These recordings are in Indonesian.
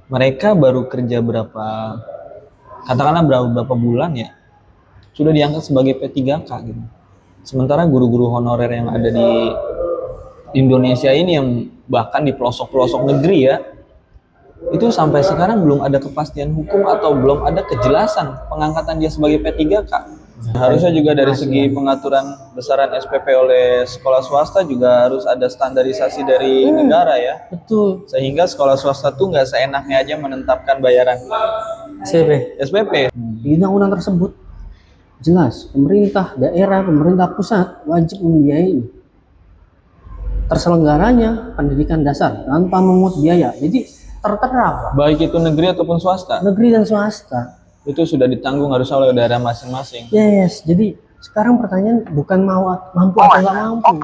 Mereka baru kerja katakanlah berapa bulan ya, sudah diangkat sebagai P3K gitu. Sementara guru-guru honorer yang ada di Indonesia ini yang bahkan di pelosok-pelosok negeri ya, itu sampai sekarang belum ada kepastian hukum atau belum ada kejelasan pengangkatan dia sebagai P3K. Harusnya juga dari segi pengaturan besaran SPP oleh sekolah swasta juga harus ada standarisasi dari negara ya. Betul. Sehingga sekolah swasta tuh nggak seenaknya aja menetapkan bayaran SPP. Di undang-undang tersebut jelas pemerintah daerah, pemerintah pusat wajib membiayai terselenggaranya pendidikan dasar tanpa memungut biaya. Jadi tertera, baik itu negeri ataupun swasta. Negeri dan swasta. Itu sudah ditanggung harus oleh daerah masing-masing. Yes, jadi sekarang pertanyaan bukan mampu atau nggak mampu.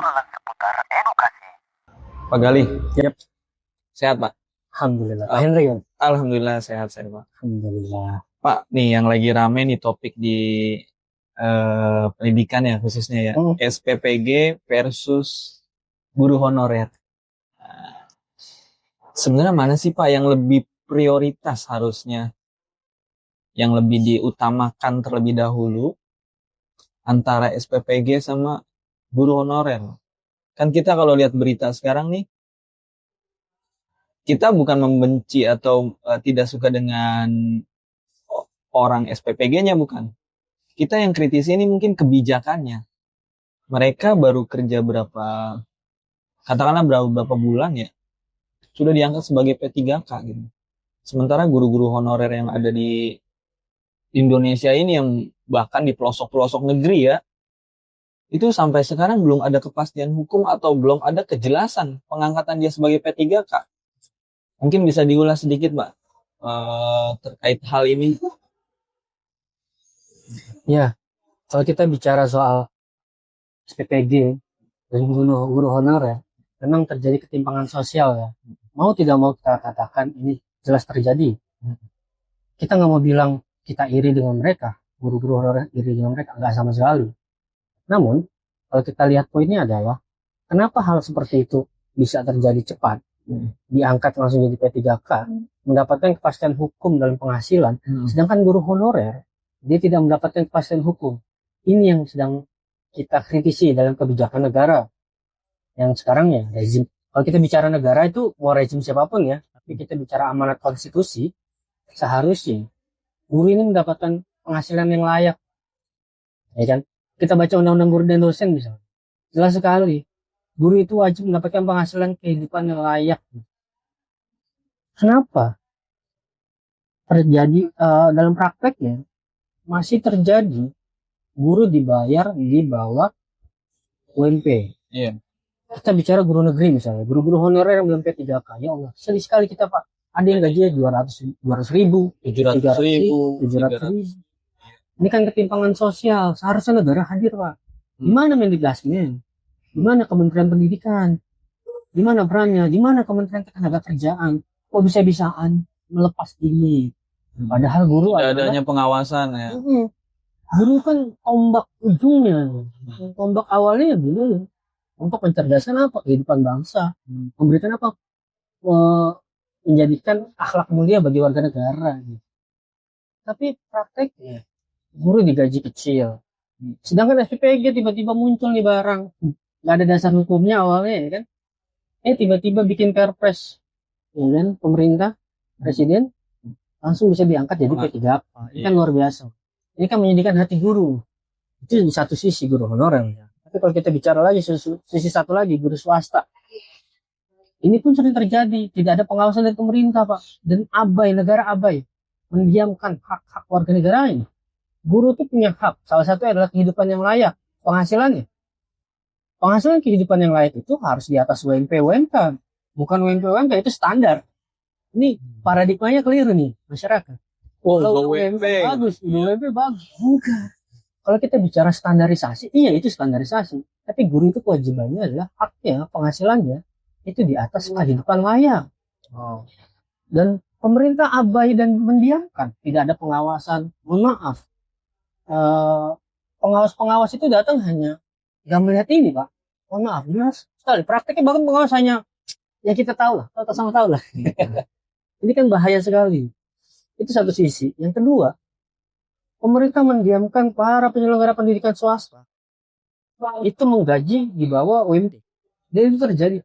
Pak Galih. Yep. Sehat Pak? Alhamdulillah. Pak Henry kan? Alhamdulillah sehat saya Pak. Alhamdulillah. Pak, nih yang lagi rame nih topik di pendidikan ya khususnya ya. SPPG versus guru honorer. Sebenarnya mana sih Pak yang lebih prioritas harusnya? Yang lebih diutamakan terlebih dahulu antara SPPG sama guru honorer. Kan kita kalau lihat berita sekarang nih, kita bukan membenci atau tidak suka dengan orang SPPG-nya, bukan. Kita yang kritisi ini mungkin kebijakannya. Mereka baru kerja katakanlah berapa bulan ya, sudah diangkat sebagai P3K gitu. Sementara guru-guru honorer yang ada di Indonesia ini yang bahkan di pelosok-pelosok negeri ya, itu sampai sekarang belum ada kepastian hukum atau belum ada kejelasan pengangkatan dia sebagai P3K. Mungkin bisa diulas sedikit Pak terkait hal ini. Ya, kalau kita bicara soal SPPG dan guru honorer, memang terjadi ketimpangan sosial ya. Mau tidak mau kita katakan ini jelas terjadi. Kita nggak mau bilang kita iri dengan mereka, guru-guru honorer iri dengan mereka, nggak sama sekali. Namun, kalau kita lihat poinnya adalah, kenapa hal seperti itu bisa terjadi cepat, diangkat langsung jadi P3K, mendapatkan kepastian hukum dalam penghasilan, sedangkan guru honorer, dia tidak mendapatkan kepastian hukum. Ini yang sedang kita kritisi dalam kebijakan negara. Yang sekarang ya, rezim. Kalau kita bicara negara itu, mau rezim siapapun ya, tapi kita bicara amanat konstitusi, seharusnya guru ini mendapatkan penghasilan yang layak. Ya kan? Kita baca undang-undang guru dan dosen misalnya. Jelas sekali. Guru itu wajib mendapatkan penghasilan kehidupan yang layak. Kenapa? Terjadi dalam prakteknya masih terjadi guru dibayar di bawah UMP. Iya. Kita bicara guru negeri misalnya, guru-guru honorer yang belum P3K. Ya Allah, sedih sekali kita Pak. Ada yang gajinya 200 ribu, 700 ribu. Ini kan ketimpangan sosial. Seharusnya negara hadir Pak. Di mana Mendikbudrismen? Di mana Kementerian Pendidikan? Di mana perannya? Di mana Kementerian Ketenagakerjaan? Kok bisa-bisaan melepas ini? Padahal guru adanya pengawasan ya. Guru kan tombak ujungnya, tombak awalnya ya guru untuk mencerdaskan apa kehidupan bangsa, memberikan apa, menjadikan akhlak mulia bagi warga negara. Tapi prakteknya guru digaji kecil, sedangkan SPPG tiba-tiba muncul nih barang, nggak ada dasar hukumnya awalnya ya kan, tiba-tiba bikin perpres, ya kan, pemerintah, presiden langsung bisa diangkat jadi P3K. Ini kan luar biasa. Ini kan menyedihkan hati guru. Itu di satu sisi guru honorer. Tapi kalau kita bicara lagi sisi satu lagi guru swasta. Ini pun sering terjadi. Tidak ada pengawasan dari pemerintah Pak. Dan negara abai. Mendiamkan hak-hak warga negaranya. Guru itu punya hak. Salah satunya adalah kehidupan yang layak. Penghasilannya. Penghasilan kehidupan yang layak itu harus di atas UMP UMK. Bukan UMP UMK itu standar. Ini paradigmanya keliru nih masyarakat. Kalau UMP bagus, UMP bagus. Bukan. Kalau kita bicara standarisasi, iya itu standarisasi. Tapi guru itu kewajibannya adalah haknya, penghasilannya itu di atas kehidupan layak. Dan pemerintah abai dan mendiamkan, tidak ada pengawasan. Mohon maaf, pengawas-pengawas itu datang hanya nggak melihat ini Pak. Mohon maaf, jelas sekali. Prakteknya bahkan pengawas hanya ya kita tahu lah, tahu sama tahu lah. Ini kan bahaya sekali. Itu satu sisi. Yang kedua, pemerintah mendiamkan para penyelenggara pendidikan swasta. Itu menggaji di bawah UMT. Dan itu terjadi.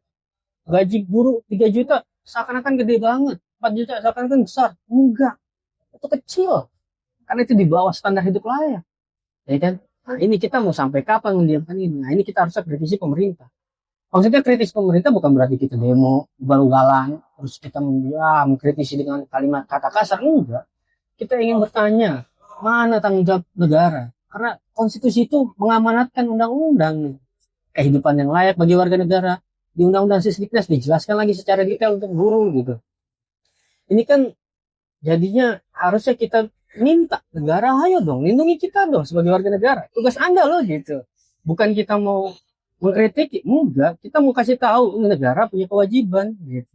Gaji guru 3 juta seakan-akan gede banget. 4 juta seakan-akan besar. Enggak. Itu kecil. Karena itu di bawah standar hidup layak. Ya kan? Nah, ini kita mau sampai kapan mendiamkan ini? Nah, ini kita harus kritisi pemerintah. Maksudnya kritis pemerintah bukan berarti kita demo ugal-ugalan, terus kita mengkritisi dengan kalimat kata kasar. Enggak. Kita ingin bertanya, mana tanggung jawab negara? Karena konstitusi itu mengamanatkan undang-undang. Kehidupan yang layak bagi warga negara. Di undang-undang Sisdiknas dijelaskan lagi secara detail untuk guru gitu. Ini kan jadinya harusnya kita minta negara, ayo dong, lindungi kita dong sebagai warga negara. Tugas Anda loh gitu. Bukan kita mau mengkritik, enggak. Kita mau kasih tahu negara punya kewajiban gitu.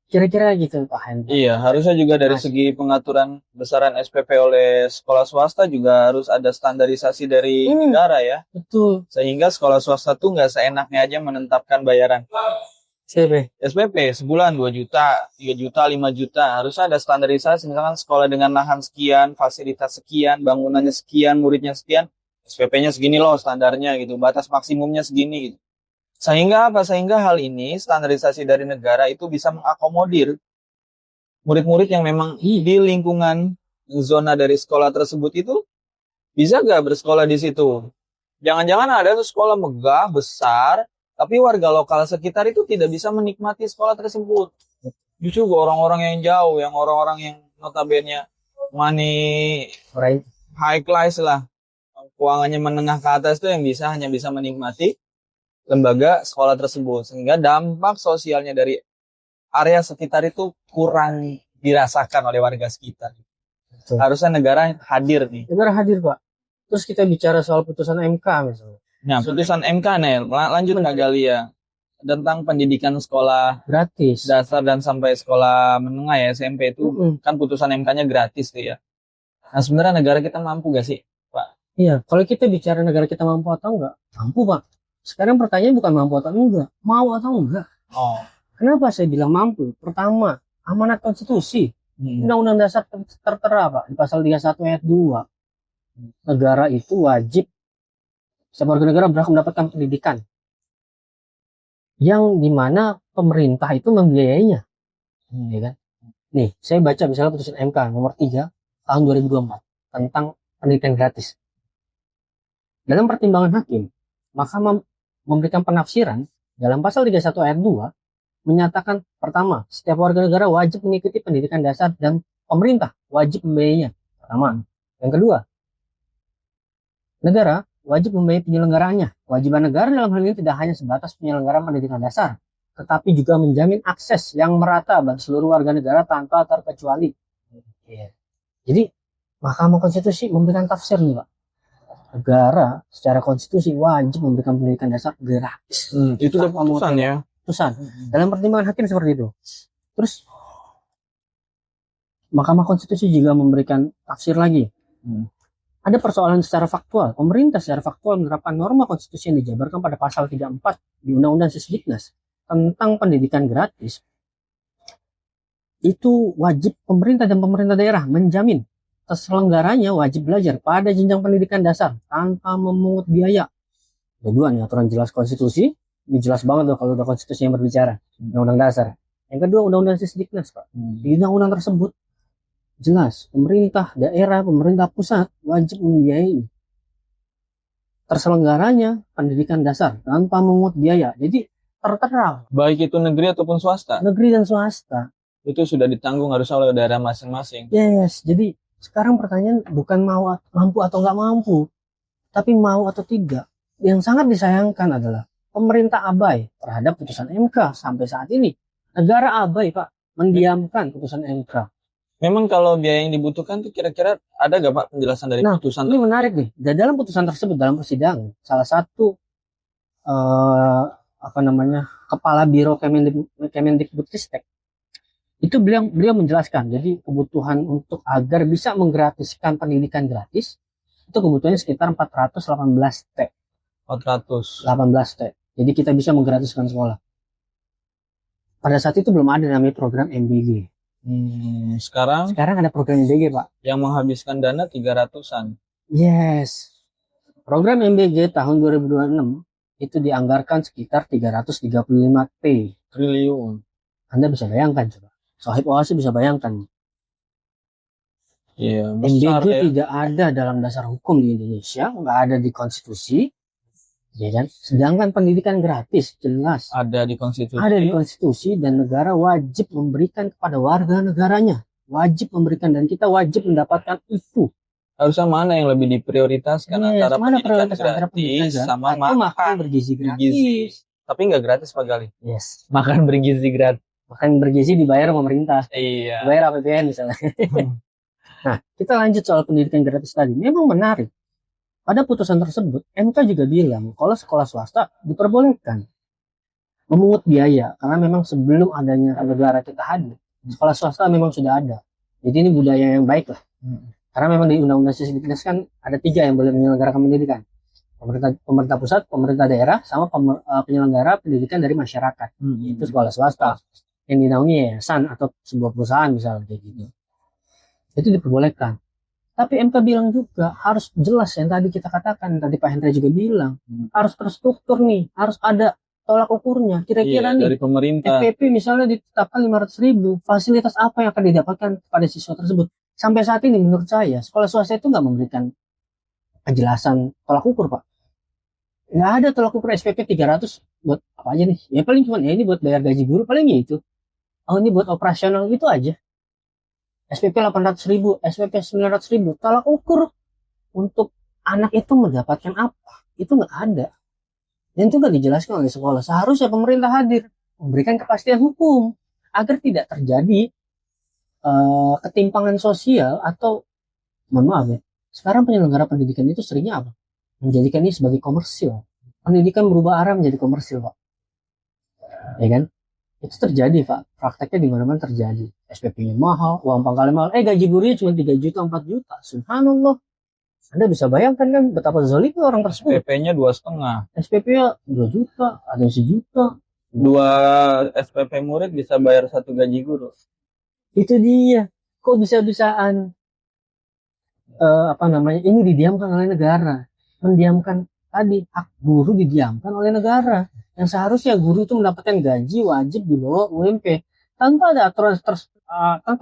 Kira-kira gitu Pak Hendra. Iya, harusnya juga dari segi pengaturan besaran SPP oleh sekolah swasta juga harus ada standarisasi dari negara ya. Betul. Sehingga sekolah swasta tuh nggak seenaknya aja menetapkan bayaran. SPP sebulan 2 juta, 3 juta, 5 juta. Harusnya ada standarisasi, misalkan sekolah dengan lahan sekian, fasilitas sekian, bangunannya sekian, muridnya sekian, SPP-nya segini loh standarnya gitu, batas maksimumnya segini gitu. Sehingga apa? Sehingga hal ini standarisasi dari negara itu bisa mengakomodir murid-murid yang memang di lingkungan zona dari sekolah tersebut itu bisa gak bersekolah di situ. Jangan-jangan ada tuh sekolah megah, besar, tapi warga lokal sekitar itu tidak bisa menikmati sekolah tersebut. Justru orang-orang yang jauh, yang orang-orang yang notabene money high class lah, keuangannya menengah ke atas itu yang hanya bisa menikmati lembaga sekolah tersebut, sehingga dampak sosialnya dari area sekitar itu kurang dirasakan oleh warga sekitar. Betul. Harusnya negara hadir nih. Negara hadir Pak. Terus kita bicara soal putusan MK misalnya. Nah, putusan MK nih, lanjut Kak Galia tentang pendidikan sekolah gratis dasar dan sampai sekolah menengah ya SMP itu kan putusan MK-nya gratis tuh ya. Nah, sebenarnya negara kita mampu gak sih, Pak? Iya, kalau kita bicara negara kita mampu atau enggak, mampu Pak. Sekarang pertanyaan bukan mampu atau enggak, mau atau enggak. Oh. Kenapa saya bilang mampu? Pertama, amanat konstitusi. Undang-undang dasar tertera Pak di pasal 31 ayat 2. Negara itu wajib setiap warga negara berhak mendapatkan pendidikan yang dimana pemerintah itu membiayainya. Ya kan? Nih, saya baca misalnya putusan MK nomor 3 tahun 2024 tentang pendidikan gratis. Dalam pertimbangan hakim, Mahkamah memberikan penafsiran dalam pasal 31 ayat 2 menyatakan pertama, setiap warga negara wajib mengikuti pendidikan dasar dan pemerintah wajib membiayainya. Pertama. Yang kedua, negara wajib membiayai penyelenggaraannya. Kewajiban negara dalam hal ini tidak hanya sebatas penyelenggaraan pendidikan dasar, tetapi juga menjamin akses yang merata bagi seluruh warga negara tanpa terkecuali. Jadi, Mahkamah Konstitusi memberikan tafsir nih Pak. Negara secara konstitusi wajib memberikan pendidikan dasar gratis. Itu udah putusan ya. Putusan. Dalam pertimbangan hakim seperti itu. Terus Mahkamah Konstitusi juga memberikan tafsir lagi. Ada persoalan secara faktual. Pemerintah secara faktual menerapkan norma konstitusi yang dijabarkan pada pasal 34 di Undang-Undang Sisdiknas tentang pendidikan gratis. Itu wajib pemerintah dan pemerintah daerah menjamin terselenggaranya wajib belajar pada jenjang pendidikan dasar tanpa memungut biaya. Kedua nih aturan jelas konstitusi, ini jelas banget loh kalau udah konstitusi yang berbicara, undang-undang dasar. Yang kedua undang-undang Sisdiknas Pak. Di undang-undang tersebut jelas pemerintah daerah, pemerintah pusat wajib membiayai terselenggaranya pendidikan dasar tanpa memungut biaya. Jadi tertera. Baik itu negeri ataupun swasta. Negeri dan swasta. Itu sudah ditanggung harusnya oleh daerah masing-masing. Yes, jadi sekarang pertanyaan bukan mampu atau nggak mampu, tapi mau atau tidak. Yang sangat disayangkan adalah pemerintah abai terhadap putusan MK sampai saat ini. Negara abai Pak, mendiamkan putusan MK. Memang kalau biaya yang dibutuhkan tuh kira-kira ada gak Pak penjelasan dari putusan? Ini menarik nih. Dan dalam putusan tersebut dalam persidangan, salah satu kepala biro Kemendikbudristek itu beliau menjelaskan, jadi kebutuhan untuk agar bisa menggratiskan pendidikan gratis itu kebutuhannya sekitar 418 T. 418 T. Jadi kita bisa menggratiskan sekolah. Pada saat itu belum ada namanya program MBG. Sekarang Sekarang ada program MBG, Pak. yang menghabiskan dana 300-an Yes. Program MBG tahun 2026 itu dianggarkan sekitar 335 T. triliun. Anda bisa bayangkan coba. Sohib Oasi bisa bayangkan. Iya, besar MBG ya. tidak ada dalam dasar hukum di Indonesia, nggak ada di konstitusi, ya kan? Sedangkan pendidikan gratis jelas Ada di konstitusi. ada di konstitusi dan negara wajib memberikan kepada warga negaranya, wajib memberikan dan kita wajib mendapatkan itu. Harusnya mana yang lebih diprioritaskan Yes, antara mana pendidikan prioritas antara pendidikan gratis gratis sama atau makan makan bergizi bergizi. gratis? Tapi nggak gratis Pak Gali. Yes, Makan bergizi gratis. makan bergizi dibayar pemerintah, Iya. dibayar APBN misalnya. Nah, kita lanjut soal pendidikan gratis tadi. Memang menarik. Pada putusan tersebut, MK juga bilang kalau sekolah swasta diperbolehkan memungut biaya karena memang sebelum adanya negara kita hadir, sekolah swasta memang sudah ada. Jadi ini budaya yang baik lah. Karena memang di Undang-Undang Sisdiknas kan ada 3 yang boleh menyelenggarakan pendidikan. Pemerintah pusat, pemerintah daerah, sama penyelenggara pendidikan dari masyarakat. Itu sekolah swasta yang dinaungi yayasan atau sebuah perusahaan misalnya kayak gitu. Itu diperbolehkan. Tapi MK bilang juga harus jelas yang tadi kita katakan, tadi Pak Hendra juga bilang, harus terstruktur nih, harus ada tolak ukurnya. Kira-kira Iya, nih dari pemerintah. FPP misalnya ditetapkan 500.000, fasilitas apa yang akan didapatkan pada siswa tersebut? Sampai saat ini menurut saya sekolah swasta itu nggak memberikan kejelasan tolak ukur, Pak. Nggak ada tolak ukur SPP 300 buat apa aja nih? Ya paling cuma ya ini buat bayar gaji guru, paling gitu. Oh ini buat operasional itu aja. SPP 800.000, SPP 900.000, tolak ukur untuk anak itu mendapatkan apa? Itu nggak ada. Dan itu nggak dijelaskan oleh sekolah. Seharusnya pemerintah hadir, memberikan kepastian hukum agar tidak terjadi ketimpangan sosial atau mohon maaf ya. Sekarang penyelenggara pendidikan itu seringnya apa? Menjadikan ini sebagai komersil. Pendidikan berubah arah menjadi komersil, Pak. Ya kan? Itu terjadi, Pak. Prakteknya di mana-mana terjadi. SPP-nya mahal, uang pangkalnya mahal. Gaji gurunya cuma 3 juta, 4 juta. Subhanallah. Anda bisa bayangkan kan betapa zalimnya orang tersebut. SPP-nya 2,5. SPP-nya 2 juta, ada yang 1 juta. 2 SPP murid bisa bayar 1 gaji guru. Itu dia. Kok bisa-bisaan ini didiamkan oleh negara. Mendiamkan tadi hak guru didiamkan oleh negara. Yang seharusnya guru itu mendapatkan gaji wajib di bawah UMP tanpa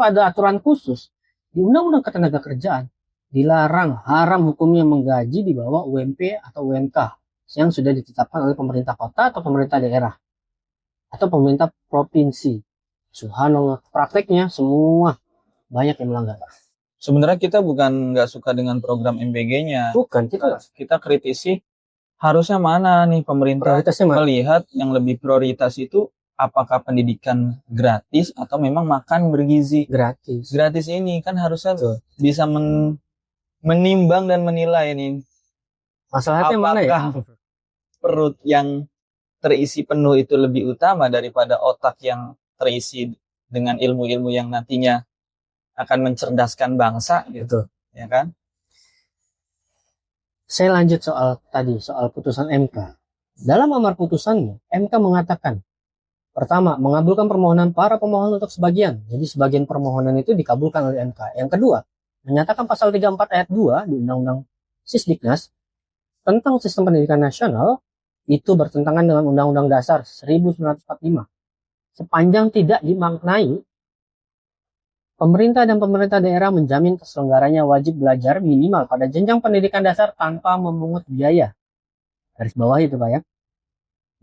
ada aturan khusus di Undang-Undang Ketenagakerjaan. Dilarang, haram hukumnya menggaji di bawah UMP atau UMK yang sudah ditetapkan oleh pemerintah kota atau pemerintah daerah atau pemerintah provinsi. Subhanallah, prakteknya semua banyak yang melanggar. Sebenarnya kita bukan nggak suka dengan program MBG-nya. Bukan, Kita kritisi harusnya mana nih pemerintah prioritasnya mana? melihat yang lebih prioritas itu apakah pendidikan gratis atau memang makan bergizi. Gratis. Gratis ini kan harusnya bisa menimbang dan menilai nih Masalahnya mana ya? Perut yang terisi penuh itu lebih utama daripada otak yang terisi dengan ilmu-ilmu yang nantinya akan mencerdaskan bangsa gitu, ya kan? Saya lanjut soal putusan MK. Dalam amar putusannya, MK mengatakan, pertama, mengabulkan permohonan para pemohon untuk sebagian. Jadi sebagian permohonan itu dikabulkan oleh MK. Yang kedua, menyatakan pasal 34 ayat 2 di Undang-Undang Sisdiknas tentang sistem pendidikan nasional itu bertentangan dengan Undang-Undang Dasar 1945. Sepanjang tidak dimaknai, pemerintah dan pemerintah daerah menjamin terselenggaranya wajib belajar minimal pada jenjang pendidikan dasar tanpa memungut biaya. Garis bawah itu, Pak ya.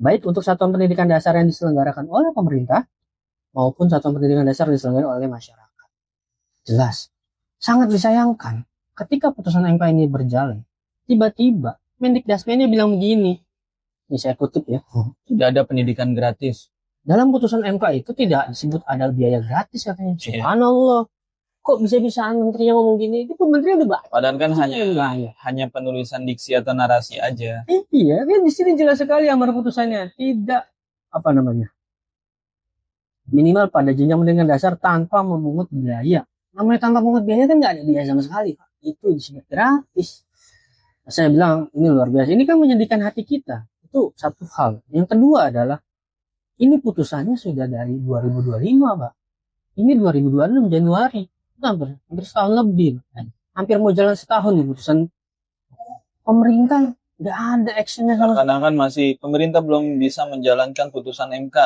Baik untuk satuan pendidikan dasar yang diselenggarakan oleh pemerintah maupun satuan pendidikan dasar yang diselenggarakan oleh masyarakat. Jelas. Sangat disayangkan ketika putusan MK ini berjalan. Tiba-tiba Mendikdasmennya bilang begini. Ini saya kutip ya. Tidak ada pendidikan gratis. Dalam putusan MK itu tidak disebut ada biaya gratis katanya. Subhanallah. Kok bisa-bisaan menterinya ngomong gini? Itu menteri udah banyak. Padahal kan hanya penulisan diksi atau narasi aja. Iya, kan di sini jelas sekali amar putusannya. Tidak minimal pada jenjang pendidikan dasar tanpa memungut biaya. Namanya tanpa memungut biaya kan nggak ada biaya sama sekali. Itu disebut gratis. Saya bilang ini luar biasa. Ini kan menyedihkan hati kita. Itu satu hal. Yang kedua adalah ini putusannya sudah dari 2025, Pak. Ini 2026 Januari, hampir setahun lebih, hampir mau jalan setahun nih putusan pemerintah, nggak ada actionnya sama. Karena kan masih pemerintah belum bisa menjalankan putusan MK.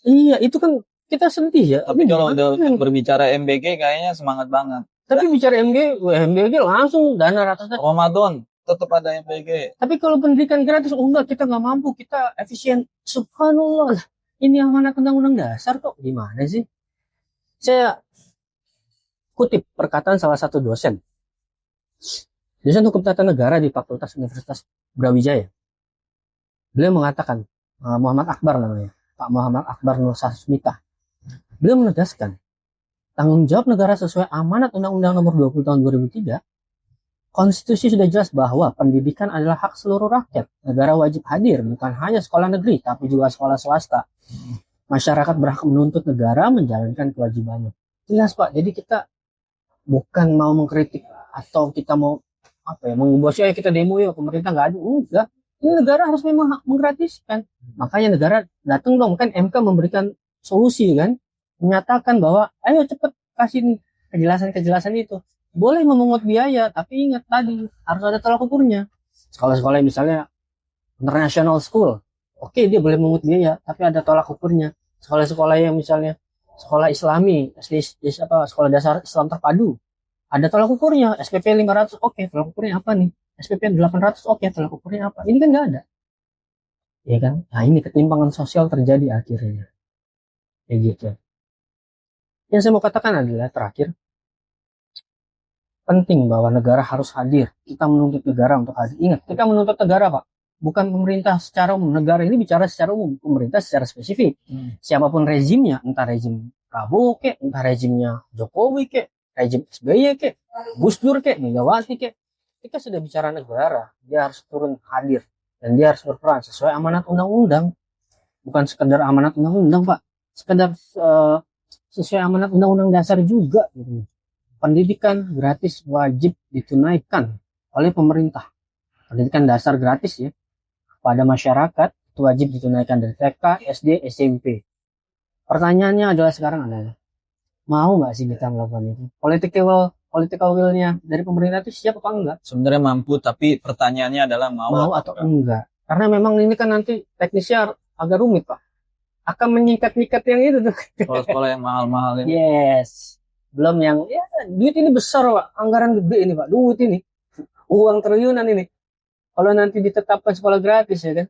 Iya, itu kan kita sedih ya. Tapi Ini kalau gimana? udah berbicara MBG kayaknya semangat banget. Tapi bicara MBG langsung dana ratusan. Ramadan tetap ada MBG. Tapi kalau pendidikan gratis, oh enggak, kita nggak mampu, kita efisien. Subhanallah lah. Ini amanat undang-undang dasar kok. Gimana sih? Saya kutip perkataan salah satu dosen. Dosen hukum tata negara di Fakultas Universitas Brawijaya. Beliau mengatakan, Muhammad Akbar namanya, Pak Muhammad Akbar Nur Sasmita. Beliau menegaskan, tanggung jawab negara sesuai amanat Undang-Undang Nomor 20 Tahun 2003, konstitusi sudah jelas bahwa pendidikan adalah hak seluruh rakyat. Negara wajib hadir, bukan hanya sekolah negeri, tapi juga sekolah swasta. Masyarakat berhak menuntut negara menjalankan kewajibannya. Jelas Pak, jadi kita bukan mau mengkritik atau kita mau mengubah sih, kita demo ya, pemerintah nggak ada. Enggak, ini negara harus memang menggratiskan. Makanya negara datang dong, kan MK memberikan solusi kan, menyatakan bahwa ayo cepet kasih nih kejelasan itu. Boleh memungut biaya, tapi ingat tadi harus ada tolak ukurnya. Sekolah-sekolah misalnya international school, oke, dia boleh memungut biaya, tapi ada tolak ukurnya. Sekolah-sekolah yang misalnya sekolah Islami, sekolah dasar Islam terpadu, ada tolak ukurnya. SPP 500, oke, tolak ukurnya apa nih? SPP 800, oke, tolak ukurnya apa? Ini kan nggak ada, ya kan? Nah, ini ketimpangan sosial terjadi akhirnya, kayak gitu. Yang saya mau katakan adalah terakhir, penting bahwa negara harus hadir. Kita menuntut negara untuk hadir. Ingat, kita menuntut negara, Pak, bukan pemerintah secara umum. Negara ini bicara secara umum, pemerintah secara spesifik. Siapapun rezimnya, entah rezim Prabowo kek, entah rezimnya Jokowi kek, rezim SBY kek, Gus Dur kek, Megawati kek. Kita sudah bicara negara, dia harus turun hadir dan dia harus berperan sesuai amanat undang-undang. Bukan sekedar amanat undang-undang, Pak. Sekedar sesuai amanat undang-undang dasar juga gitu. Pendidikan gratis wajib ditunaikan oleh pemerintah. Pendidikan dasar gratis ya pada masyarakat itu wajib ditunaikan dari TK, SD, SMP. Pertanyaannya adalah sekarang adalah, mau nggak sih kita melakukan itu? Political will-nya dari pemerintah itu siap apa enggak? Sebenarnya mampu, tapi pertanyaannya adalah mau atau enggak? Karena memang ini kan nanti teknisnya agak rumit, Pak. Akan menyikat-nyikat yang itu tuh. Sekolah-sekolah yang mahal-mahal ini. Yes. Belum yang, ya duit ini besar Pak. Anggaran gede ini Pak. Duit ini. Uang triliunan ini. Kalau nanti ditetapkan sekolah gratis ya kan.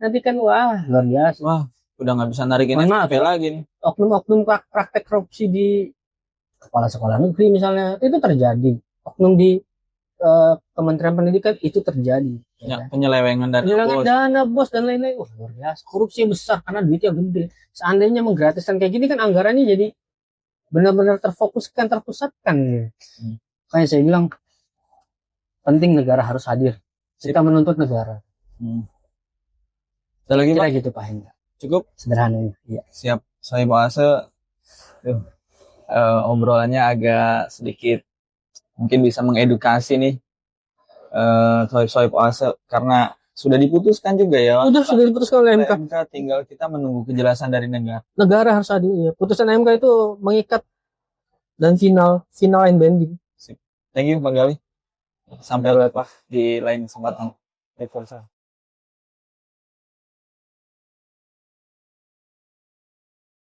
Nanti kan wah luar biasa. Wah, udah nggak bisa narikin SPP lagi nih. Oknum-oknum praktek korupsi di kepala sekolah negeri misalnya itu terjadi. Oknum di Kementerian Pendidikan itu terjadi. Ya, penyelewengan dana bos dan lain-lain. Wah luar biasa. Korupsi besar karena duitnya gede. Seandainya menggratiskan kayak gini kan anggarannya jadi benar-benar terfokuskan, terpusatkan ya. Kayak saya bilang penting negara harus hadir. Kita menuntut negara. Ada lagi Pak? Gitu Pak Hendra. Cukup sederhananya. Iya. Siap. Saya bahasa obrolannya agak sedikit mungkin bisa mengedukasi nih soal puasa karena sudah diputuskan juga ya. Sudah diputuskan oleh MK. Tinggal kita menunggu kejelasan dari negara. Negara harus hadir. Ya. Putusan MK itu mengikat dan final and binding. Thank you Pak Gali. Sampai jumpa di lain kesempatan.